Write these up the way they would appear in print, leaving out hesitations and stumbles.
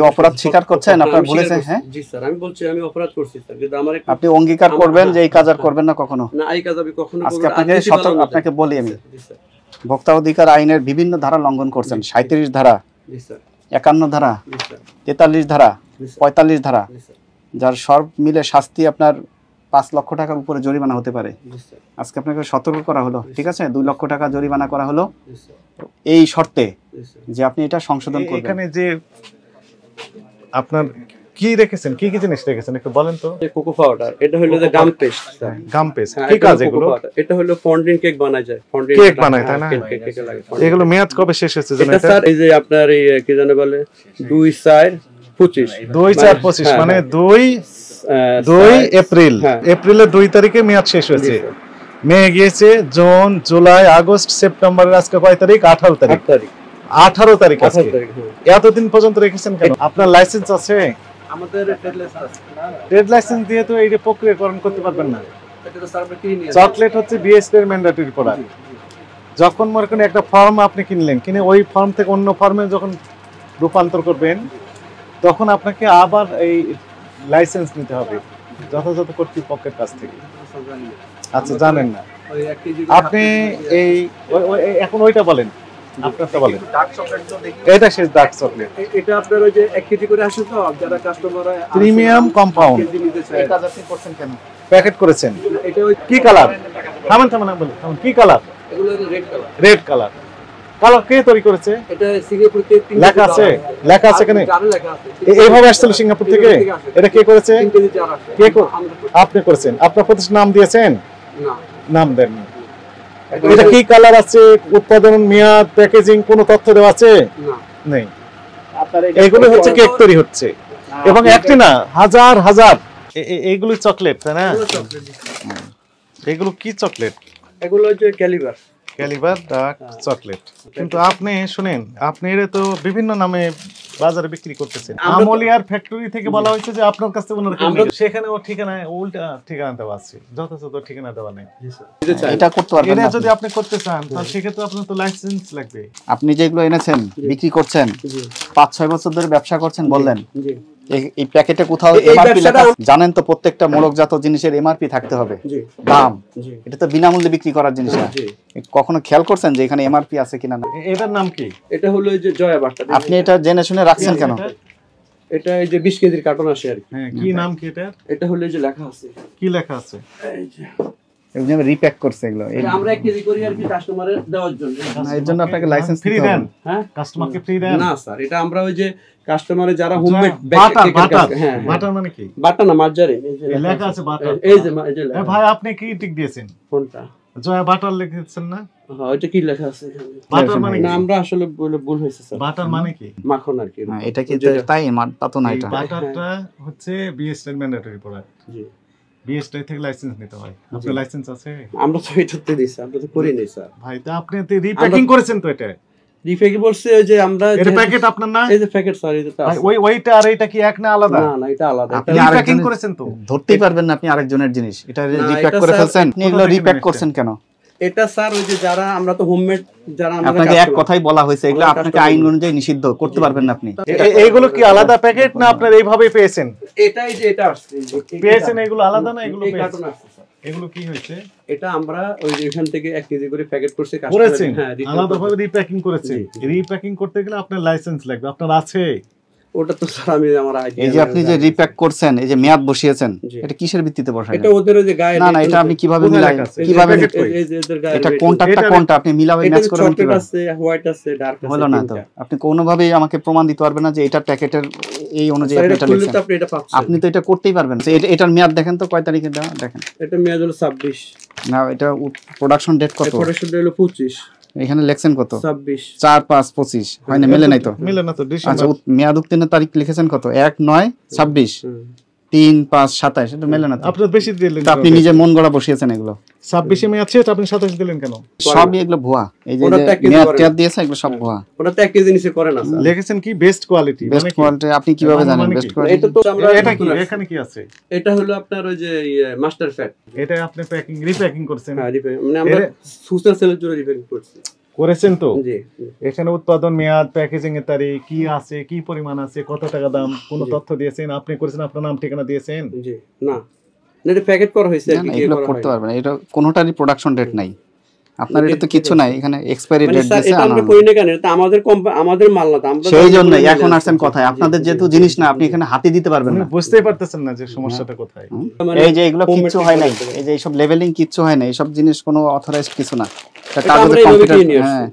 অপরাধ স্বীকার করছেন, আপনারা বলেছেন? হ্যাঁ জি স্যার, আমি বলছি আমি অপরাধ করছি স্যার, কিন্তু আমার আপনি অঙ্গীকার করবেন যে এই কাজ আর করবেন না কখনো? না, এই কাজ আমি কখনো আজকে আপনাকে বলি আমি, ভোক্তা অধিকার আইনের বিভিন্ন ধারা লঙ্ঘন করছেন। 37 ধারা, 51 ধারা, 43 ধারা, 45 ধারা, যার সব মিলে শাস্তি আপনার 5 লক্ষ টাকার উপরে জরিমানা হতে পারে। আজকে আপনাকে সতর্ক করা হলো, ঠিক আছে? 2 লক্ষ টাকা জরিমানা করা হলো এই শর্তে যে আপনি এটা সংশোধন করবেন। এখানে যে আপনার কি রেখেছেন, কি কি জিনিস রেখেছেন একটু বলেন তো? কোকো পাউডার, এটা হলো যে গাম পেস্ট স্যার। গাম পেস্ট কি কাজ এগুলো? এটা হলো ফন্ডিং কেক বানায় যায়, ফন্ডিং কেক বানায় তাই না? এগুলো মেয়াদ কবে শেষ হচ্ছে জানেন? এটা স্যার এই যে আপনার এই কি জানে বলে 2/4/25 2/4/25 মানে 2 এপ্রিল, এপ্রিলের 2 তারিখে মেয়াদ শেষ হয়েছে। মে গিয়েছে, জুন, জুলাই, আগস্ট, সেপ্টেম্বরের আজকে কয় তারিখ? 18 তারিখ। 18 তারিখ আজকে। এতদিন পর্যন্ত রেখেছেন কেন? আপনার লাইসেন্স আছে? আমাদের ট্রেড লাইসেন্স আছে। ট্রেড লাইসেন্স দিয়ে তো এই প্রক্রিয়াকরণ করতে পারবেন না। এটা তো স্যার কি নিয়ে চকলেট হচ্ছে বিএসটি এর ম্যান্ডেটরি প্রোডাক্ট। যখন মনে করেন একটা ফর্ম আপনি কিনলেন, কিনে ওই ফর্ম থেকে অন্য ফর্মে যখন রূপান্তর করবেন, তখন আপনাকে আবার এই লাইসেন্স নিতে হবে যথাযথ কর্তৃপক্ষের কাছ থেকে। আচ্ছা, জানেন না আপনি? এই এখন ওইটা বলেন, আপনারটা বলেন। এটা শেষ ডার্ক চকলেট, এটা আপনার ওই যে 1 কেজি করে আসে তো, যারা কাস্টমাররা প্রিমিয়াম কম্পাউন্ড এই কাজ আপনি করছেন কেন? প্যাকেট করেছেন। এটা ওই কি কালার? থামেন বলেন, কি কালার? এগুলো red colour. Red colour. Colour কে তৈরি করেছে? এটা সিঙ্গাপুর থেকে লেখা আছে, লেখা আছে এখানে। এইভাবে আসছিল সিঙ্গাপুর থেকে। এটা কে করেছে? কে? আপনি করেছেন। আপনার প্রতিষ্ঠান নাম দিয়েছেন? না, নাম দেননি। এটা কি কালার আছে, উৎপাদন মেয়াদ, প্যাকেজিং কোনো তথ্য দেওয়া আছে? না, নেই। আপনার এগুলো হচ্ছে কেক তৈরি হচ্ছে, এবং একটি না হাজার হাজার। এইগুলো চকলেট তাই না? এগুলো কি চকলেট? এগুলো হচ্ছে ক্যালিবার ডার্ক চকলেট। কিন্তু আপনি শুনেন, আপনি এর তো বিভিন্ন নামে বাজারে বিক্রি করতেছেন। আমলিয়ার ফ্যাক্টরি থেকে বলা হয়েছে যে আপনার কাছে সেখানেও ঠিকানায় উল্টা ঠিকানা দেওয়া আছে, যথাযথ ঠিকানা দেওয়া নেই। এটা করতে পারবেন না। এটা যদি আপনি করতে চান তাহলে সেক্ষেত্রে আপনার তো লাইসেন্স লাগবে। আপনি যেগুলো এনেছেন, বিক্রি করছেন, 5-6 বছর ধরে ব্যবসা করছেন বললেন, এই প্যাকেটে কোথাও এমআরপি লেখা জানেন তো? প্রত্যেকটা মোড়কজাত জিনিসের এমআরপি থাকতে হবে, দাম। এটা তো বিনামূল্যে বিক্রি করার জিনিস না। কখনো খেয়াল করছেন যে এখানে এমআরপি আছে কিনা? না। এটার নাম কি? এটা হলো এই যে জয়া বাটা। আপনি এটা জেনে শুনে রাখছেন কেন? এটা এই যে 20 কেজির কার্টন আসে আর কি। হ্যাঁ, কি নাম কি এটা? এটা হলো এই যে লেখা আছে। কি লেখা আছে? এই যে এগুলো রিপ্যাক করছে এগুলো। আমরা 1 কেজি করি আর কি কাস্টমারের দেওয়ার জন্য। এর জন্য আপনাকে লাইসেন্স ফ্রি দেন? হ্যাঁ, কাস্টমারকে ফ্রি দেন? না স্যার, এটা আমরা ওই যে কাস্টমারে যারা হোমমেড বাটার মানে কি? বাটা না, মার্জারিন। এই যে লেখা আছে বাটার। এই যে ভাই আপনি কি টিক দিয়েছেন? কোনটা? জয়া বাটার লিখেছেন না? হ্যাঁ, ওইটা কি লেখা আছে এখানে? বাটার মানে না, আমরা আসলে ভুল হয়েছে স্যার। বাটার মানে কি? মাখন আর কি। না, এটা কি তাই? তা তো না। এটা বাটারটা হচ্ছে বিএসটি ম্যান্ডেটরি প্রোডাক্ট। জি, বিএসটি থেকে লাইসেন্স নিতে হয়। আপনার লাইসেন্স আছে? আমরা তো এটাতে দিছি, আমরা তো করি নাই স্যার। ভাই তো আপনি তো রিপ্যাকিং করেছেন তো? এটা রিপ্যাকিং বলছে যে আমরা এর প্যাকেট আপনার না? এই যে প্যাকেট স্যার, এটা ভাই ওইটা আর এটা কি এক না আলাদা? না না, এটা আলাদা। আপনি রিপ্যাকিং করেছেন তো ধরতেই পারবেন না আপনি আরেকজনের জিনিস। এটা রিপ্যাক করে ফেলছেন। আপনি এগুলো রিপ্যাক করছেন কেন? এটা স্যার ওই যে যারা আমরা তো হোমমেড, যারা আমরা আপনাকে এক কথাই বলা হয়েছে এগুলো আপনাকে আইন অনুযায়ী নিষিদ্ধ, করতে পারবেন না আপনি। এইগুলো কি আলাদা প্যাকেট না আপনার এইভাবে পেয়েছেন? এটাই যে এটা আসছে পেয়েছেন, এগুলো আলাদা না? এগুলো এই কার্টন আসছে স্যার। এগুলো কি হয়েছে? এটা আমরা ওই যে এখান থেকে 1 কেজি করে প্যাকেট করতে করেছেন, আলাদাভাবে রিপ্যাকিং করেছেন। রিপ্যাকিং করতে গেলে আপনার লাইসেন্স লাগবে। আপনার আছে? ওটা তো স্যার আমি আমার আইডিয়া। এই যে আপনি যে রিপ্যাক করছেন, এই যে মেয়াদ বসিয়েছেন, এটা কিসের ভিত্তিতে বসাইলেন? এটা ওদের ওই যে গায়ে। না না, এটা আপনি কিভাবে মিলাই? কিভাবে এই যে এদের গায়ে এটা কোনটা আপনি মিলাবে ম্যাচ করবেন কিভাবে? আছে, হোয়াইট আছে, ডার্ক আছে। হলো না তো। আপনি কোনোভাবেই আমাকে প্রমাণ দিতে পারবেন না যে এটা প্যাকেটের এই অনুযায়ী আপনি এটা লিখছেন। আপনি তো এটা করতেই পারবেন। এটার মেয়াদ দেখেন তো কয় তারিখে দেওয়া, দেখেন। এটা মেয়াদ হলো 26। না, এটা প্রোডাকশন ডেট কত? প্রোডাকশন ডেট হলো 25। এখানে লেখছেন কত? 26। 4/5/25 হয় না? মেলে নাই তো? মেলে না তো। আচ্ছা, মেয়াদ উত্তীর্ণের তারিখ লিখেছেন কত? 1/9/26, 3/5/27। এটা মেলে না তো? আপনার বেশি দিলেন। আপনি নিজে মন গড়া বসিয়েছেন এগুলো। 26 মেয়াদ আছে, আপনি 27 দিলেন কেন? সবই এগুলো ভুয়া। এই যে মেয়াদ দিয়েছে এগুলো সব ভুয়া। ওটা তো 1 কেজি নিচে করে না স্যার। লিখেছেন কি বেস্ট কোয়ালিটি? বেস্ট কোয়ালিটি আপনি কিভাবে জানেন বেস্ট কোয়ালিটি? এটা তো আমরা এটা কি এখানে কি আছে? এটা হলো আপনার ওই যে মাস্টার ফ্যাট। এটা আপনি প্যাকিং রিপ্যাকিং করছেন? হ্যাঁ, মানে আমরা সুসার সেলের জন্য রিপ্যাকিং করছি। করেছেন তো? জি এখানে উৎপাদন মেয়াদ, প্যাকেজিং এর তারিখ কি আছে, কি পরিমাণ আছে, কত টাকা দাম, কোনো তথ্য দিয়েছেন? আপনি করেছেন, আপনার নাম ঠিকানা দিয়েছেন? জি না, এটা প্যাকেট করা হয়েছে না, না, এগুলো করতে পারবেন না, এটা কোনোটারই প্রোডাকশন ডেট নাই আপনার, এটা তো কিছু নাই, এখানে এক্সপায়ারি ডেট দিয়েছে। এটা আমরা কই না কেন, এটা আমাদের আমাদের মাল না, আমরা সেই জন্য এখন আসছেন কথায়, আপনাদের যেহেতু জিনিস না, আপনি এখানে হাতে দিতে পারবেন না, বুঝতেই পারতেছেন না যে সমস্যাটা কোথায়। এই যে এগুলো কিচ্ছু হয় নাই, এই যে এইসব লেভেলিং কিচ্ছু হয় না, এইসব জিনিস কোনো অথরাইজড কিছু না, হ্যাঁ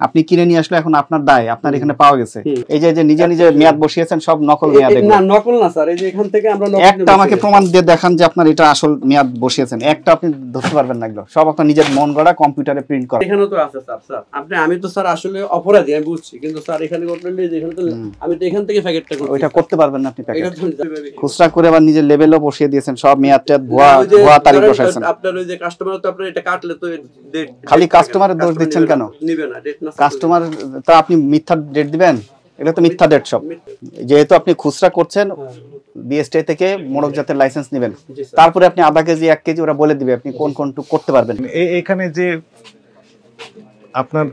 আপনি কিনে নিয়ে আসলে এখন আপনার দায়, আপনার এখানে পাওয়া গেছে। এই যে নিজে নিজে মেয়াদ বসিয়েছেন, সব নকল মেয়াদ। না নকল না স্যার, এই যে এখান থেকে আমরা একটা আমাকে প্রমাণ দিয়ে দেখান যে আপনার এটা আসল মেয়াদ বসিয়েছেন, একটা আপনি ধরতে পারবেন না, এগুলো সব আপনার নিজের মন গড়া কম্পিউটারে প্রিন্ট করা। এখানে তো আছে স্যার, স্যার আপনি, আমি তো স্যার আসলে অপরাধী, আমি বুঝছি, কিন্তু স্যার এখানে করলেন যে এখানে তো আমি তো এখান থেকে প্যাকেটটা করছি, ওইটা করতে পারবেন না আপনি, প্যাকেট এটা তো খুচরা করে আবার নিজের লেভেলও বসিয়ে দিয়েছেন, সব মেয়াদ টেয়াদ ভুয়া তারিখ বসাইছেন। আপনার ওই যে কাস্টমার তো আপনার এটা কাটলে তো খালি কাস্টমারের দোষ দিচ্ছেন কেন? নিবে না ডেট না, কাস্টমার তা আপনি মিথ্যা ডেট দিবেন? এটা তো মিথ্যা ডেট সব। যেহেতু আপনি খুচরা করছেন, বিএসটিআই থেকে মোড়ক জাতের লাইসেন্স নেবেন, তারপরে আপনি আধা কেজি 1 কেজি ওরা বলে দিবে আপনি কোন কোনটুকু করতে পারবেন। এখানে যে আপনার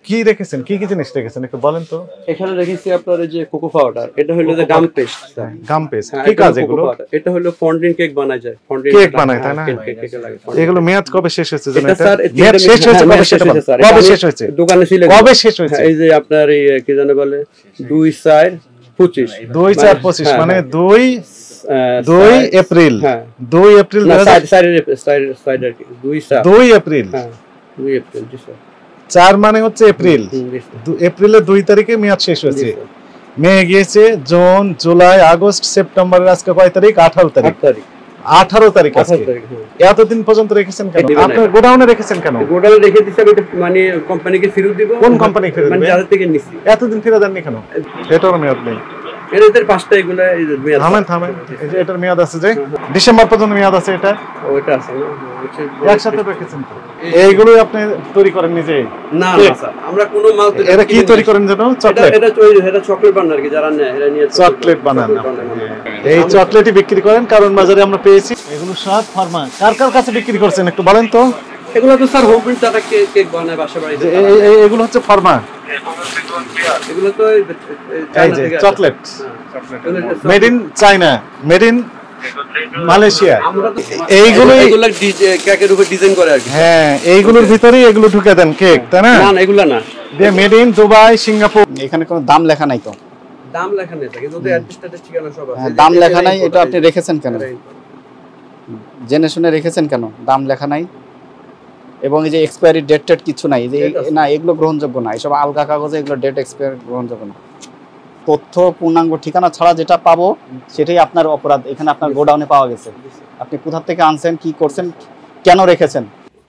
কি রেখেছেন, কি কি জিনিস রেখেছেন একটু বলেন তো? এখানে রেখেছি আপনার এই যে কোকো পাউডার, এটা হলো যে গাম পেস্ট স্যার। গাম পেস্ট কি কাজ এগুলো? এটা হলো ফন্ডিং কেক বানায় যায়, ফন্ডিং কেক বানায় তাই না? কেকে লাগে। এগুলো মেয়াদ কবে শেষ হয়েছে জানেন? এটা স্যার মেয়াদ শেষ হয়েছে কবে? সেটা কবে শেষ হয়েছে? দোকানে ছিল কবে শেষ হয়েছে? এই যে আপনার এই কি জানে বলে 2/4/25 2/4/25 মানে 2 এপ্রিল। হ্যাঁ 2 এপ্রিল সাইড আর কি 2/4 2 এপ্রিল। হ্যাঁ 2 এপ্রিল জি স্যার। 4 মানে হচ্ছে এপ্রিল, এপ্রিলের 2 তারিখে মেয়াদ শেষ হয়েছে। মে গিয়েছে, জুন, জুলাই, আগস্ট, সেপ্টেম্বরের আজকে কয় তারিখ? 18 তারিখ। 18 তারিখ আজকে। এতদিন পর্যন্ত রেখেছেন কেন? আপনি গোডাউনে রেখেছেন কেন? গোডাউনে রেখে দিছি, আমি মানে কোম্পানিকে ফেরত দিব। কোন কোম্পানি ফেরত দিবেন? মানে যাদের থেকে নিছি। এতদিন ফেরত দেননি কেন? এটার মেয়াদ নেই। এদের পাঁচটা এগুলা মেয়াদ। থামেন, এই যে এটার মেয়াদ আছে, যে ডিসেম্বর পর্যন্ত মেয়াদ আছে, এটা ওইটা আছে না, একসাথে রেখেছেন তো? এইগুলো আপনি তৈরি করেন নিজে? না না স্যার, আমরা কোনো মাল তৈরি। এটা কি তৈরি করেন জানো? চকলেট। এটা চকলেট বানার কি যারা নেয়, এরা নিয়ে চকলেট বানান। এই চকলেটই বিক্রি করেন কারণ বাজারে আমরা পেয়েছি। এগুলো সব ফার্মা। কার কার কাছে বিক্রি করছেন একটু বলেন তো? এগুলো তো স্যার হোম প্রিন্ট, তারা কেক বানায় বাসা বাড়িতে। এগুলো হচ্ছে ফার্মা। এগুলো তো এই যে chocolate, made in China, made in Malaysia. এইগুলো কেকের উপর ডিজাইন করে আর কি। হ্যাঁ, এইগুলোর ভিতরেই এগুলো ঢুকে দেন কেক, তাই না? না না এগুলো না, দিয়ে মেড ইন দুবাই, সিঙ্গাপুর। এখানে কোনো দাম লেখা নাই তো? দাম লেখা নেই, কিন্তু অ্যাড্রেস ঠিকানা সব আছে। দাম লেখা নাই, এটা আপনি রেখেছেন কেন? জেনে শুনে রেখেছেন কেন? দাম লেখা নাই, এবং এই যে এক্সপায়ারি ডেট টেট কিছু নাই, যে না এগুলো গ্রহণযোগ্য না, এসব আলগা কাগজে এগুলো ডেট এক্সপায়ার গ্রহণযোগ্য না। তথ্য পূর্ণাঙ্গ ঠিকানা ছাড়া যেটা পাবো সেটাই আপনার অপরাধ। এখানে আপনার গোডাউনে পাওয়া গেছে, আপনি কোথা থেকে আনছেন, কি করছেন, কেন রেখেছেন,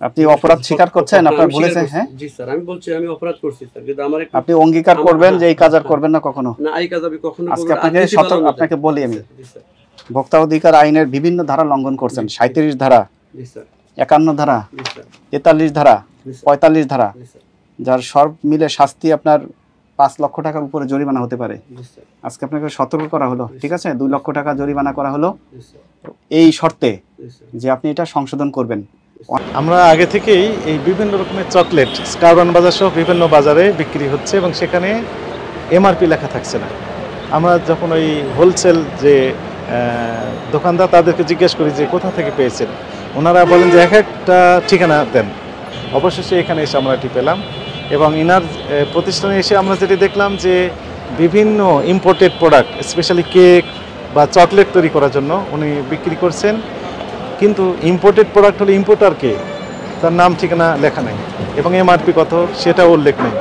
আপনি অপরাধ স্বীকার করছেন, আপনার বলেছেন। হ্যাঁ জি স্যার, আমি বলছি আমি অপরাধ করছি স্যার, কিন্তু আমার আপনি অঙ্গীকার করবেন যে এই কাজ আর করবেন না কখনো। না এই কাজ আমি কখনো আজকে আপনাকে বলি, আমি ভোক্তা অধিকার আইনের বিভিন্ন ধারা লঙ্ঘন করছেন। 37 ধারা, 51 ধারা, 43 ধারা, 45 ধারা, যার সব মিলে শাস্তি আপনার 5 লক্ষ টাকার উপরে জরিমানা হতে পারে। আজকে আপনাকে সতর্ক করা হলো, ঠিক আছে? 2 লক্ষ টাকা জরিমানা করা হলো এই শর্তে যে আপনি এটা সংশোধন করবেন। আমরা আগে থেকেই এই বিভিন্ন রকমের চকলেট কারওয়ান বাজার সহ বিভিন্ন বাজারে বিক্রি হচ্ছে, এবং সেখানে এমআরপি লেখা থাকছে না। আমরা যখন ওই হোলসেল যে দোকানদার, তাদেরকে জিজ্ঞেস করি যে কোথা থেকে পেয়েছেন, ওনারা বলেন যে এক একটা ঠিকানা দেন। অবশেষে এখানে এসে আমরা এটি পেলাম, এবং ইনার প্রতিষ্ঠানে এসে আমরা যেটি দেখলাম যে বিভিন্ন ইম্পোর্টেড প্রোডাক্ট, স্পেশালি কেক বা চকলেট তৈরি করার জন্য উনি বিক্রি করছেন, কিন্তু ইম্পোর্টেড প্রোডাক্ট হলে ইম্পোর্টারকে তার নাম ঠিকানা লেখা নেই, এবং এমআরপি কত সেটাও উল্লেখ নেই।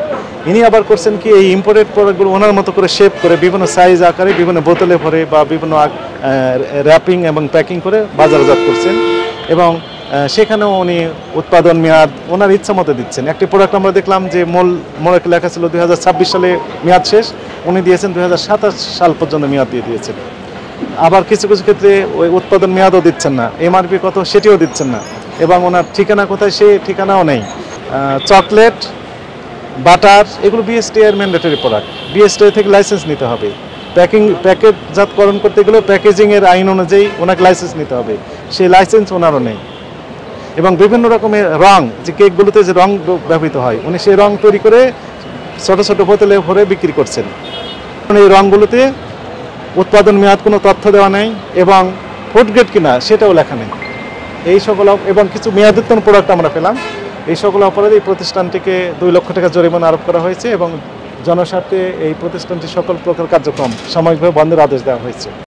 ইনি আবার করছেন কি, এই ইম্পোর্টেড প্রোডাক্টগুলো ওনার মতো করে শেপ করে বিভিন্ন সাইজ আকারে বিভিন্ন বোতলে ভরে বা বিভিন্ন র্যাপিং এবং প্যাকিং করে বাজারজাত করছেন, এবং সেখানেও উনি উৎপাদন মেয়াদ ওনার ইচ্ছা মতো দিচ্ছেন। একটি প্রোডাক্ট আমরা দেখলাম যে মোড়ক লেখা ছিল 2026 সালে মেয়াদ শেষ, উনি দিয়েছেন 2027 সাল পর্যন্ত মেয়াদ দিয়ে দিয়েছেন। আবার কিছু কিছু ক্ষেত্রে ওই উৎপাদন মেয়াদও দিচ্ছেন না, এমআরপি কত সেটিও দিচ্ছেন না, এবং ওনার ঠিকানা কোথায় সেই ঠিকানাও নেই। চকলেট, বাটার, এগুলো বিএসটিআই এর ম্যান্ডেটরি প্রোডাক্ট, বিএসটিআই থেকে লাইসেন্স নিতে হবে। প্যাকেটজাতকরণ করতে গেলে প্যাকেজিংয়ের আইন অনুযায়ী ওনাকে লাইসেন্স নিতে হবে, সেই লাইসেন্স ওনারও নেই। এবং বিভিন্ন রকমের রং, যে কেকগুলোতে যে রং ব্যবহৃত হয়, উনি সেই রং তৈরি করে ছোট ছোট বোতলে ভরে বিক্রি করছেন। এই রংগুলোতে উৎপাদন মেয়াদ কোনো তথ্য দেওয়া নেই এবং ফুড গ্রেড কিনা সেটাও লেখা নেই। এই সকল এবং কিছু মেয়াদোত্তীর্ণ প্রোডাক্ট আমরা পেলাম। এই সকল অপরাধে এই প্রতিষ্ঠানটিকে 2 লক্ষ টাকা জরিমানা আরোপ করা হয়েছে এবং জনস্বার্থে এই প্রতিষ্ঠানটির সকল প্রকার কার্যক্রম সাময়িকভাবে বন্ধের আদেশ দেওয়া হয়েছে।